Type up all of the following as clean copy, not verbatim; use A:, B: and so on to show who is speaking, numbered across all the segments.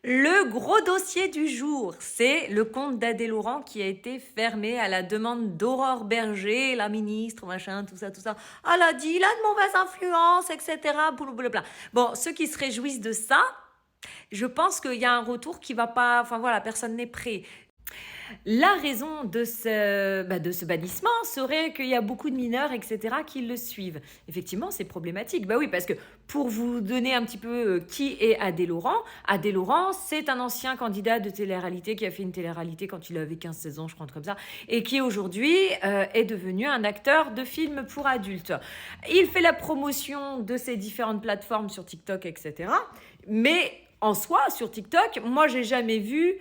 A: Le gros dossier du jour, c'est le compte d'Adé Laurent qui a été fermé à la demande d'Aurore Berger, la ministre, machin, tout ça, tout ça. Elle a dit, il a de mauvaises influences, etc. Blablabla. Bon, ceux qui se réjouissent de ça, je pense qu'il y a un retour qui va pas, enfin voilà, personne n'est prêt. La raison de ce bannissement serait qu'il y a beaucoup de mineurs, etc., qui le suivent. Effectivement, c'est problématique. Bah oui, parce que pour vous donner un petit peu qui est Adé Laurent, c'est un ancien candidat de télé-réalité qui a fait une télé-réalité quand il avait 15-16 ans, je crois, comme ça, et qui aujourd'hui est devenu un acteur de films pour adultes. Il fait la promotion de ces différentes plateformes sur TikTok, etc., mais en soi, sur TikTok, moi, j'ai jamais vu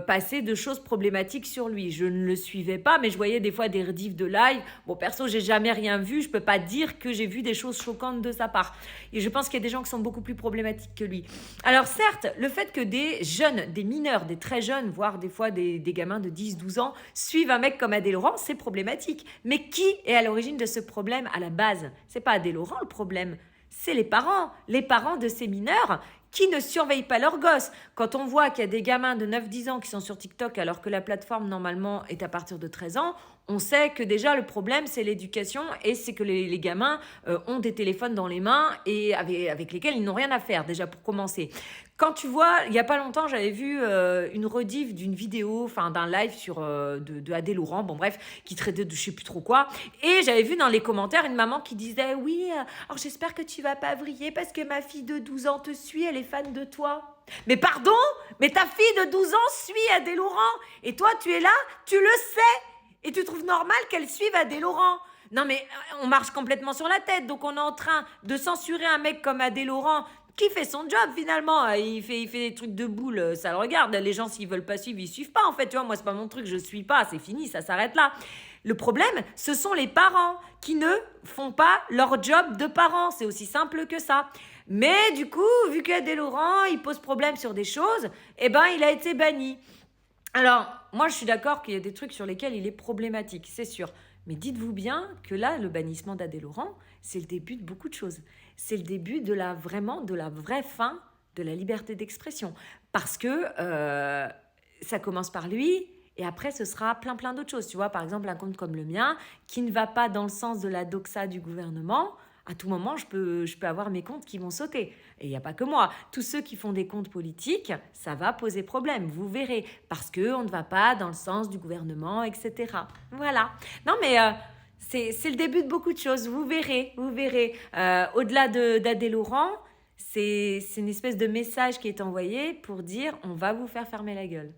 A: passer de choses problématiques sur lui. Je ne le suivais pas, mais je voyais des fois des rediffs de live. Bon, perso, j'ai jamais rien vu. Je peux pas dire que j'ai vu des choses choquantes de sa part. Et je pense qu'il y a des gens qui sont beaucoup plus problématiques que lui. Alors certes, le fait que des jeunes, des mineurs, des très jeunes, voire des fois des gamins de 10-12 ans, suivent un mec comme Adé Laurent, c'est problématique. Mais qui est à l'origine de ce problème à la base? C'est pas Adé Laurent le problème. C'est les parents de ces mineurs qui ne surveillent pas leurs gosses. Quand on voit qu'il y a des gamins de 9-10 ans qui sont sur TikTok alors que la plateforme normalement est à partir de 13 ans, on sait que déjà le problème c'est l'éducation et c'est que les gamins ont des téléphones dans les mains et avec lesquels ils n'ont rien à faire déjà pour commencer. Quand tu vois, il y a pas longtemps j'avais vu une rediff d'une vidéo, enfin d'un live sur de Adé Laurent, bon bref, qui traitait de je sais plus trop quoi, et j'avais vu dans les commentaires une maman qui disait oui, alors j'espère que tu vas pas vriller parce que ma fille de 12 ans te suit, elle est fan de toi. Mais pardon, mais ta fille de 12 ans suit Adé Laurent et toi tu es là, tu le sais. Et tu trouves normal qu'elle suive Adé Laurent? Non mais on marche complètement sur la tête. Donc on est en train de censurer un mec comme Adé Laurent qui fait son job finalement. Il fait des trucs de boule, ça le regarde. Les gens s'ils veulent pas suivre, ils suivent pas en fait. Tu vois, moi c'est pas mon truc, je suis pas, c'est fini, ça s'arrête là. Le problème, ce sont les parents qui ne font pas leur job de parents. C'est aussi simple que ça. Mais du coup, vu qu'Adé Laurent, il pose problème sur des choses, eh ben il a été banni. Alors, moi, je suis d'accord qu'il y a des trucs sur lesquels il est problématique, c'est sûr. Mais dites-vous bien que là, le bannissement d'Adé Laurent, c'est le début de beaucoup de choses. C'est le début de la vraie fin de la liberté d'expression. Parce que ça commence par lui, et après, ce sera plein d'autres choses. Tu vois, par exemple, un compte comme le mien, qui ne va pas dans le sens de la doxa du gouvernement, à tout moment, je peux avoir mes comptes qui vont sauter. Et il n'y a pas que moi. Tous ceux qui font des comptes politiques, ça va poser problème, vous verrez. Parce qu'on ne va pas dans le sens du gouvernement, etc. Voilà. Non, mais c'est le début de beaucoup de choses. Vous verrez, vous verrez. Au-delà d'Adé Laurent, c'est une espèce de message qui est envoyé pour dire on va vous faire fermer la gueule.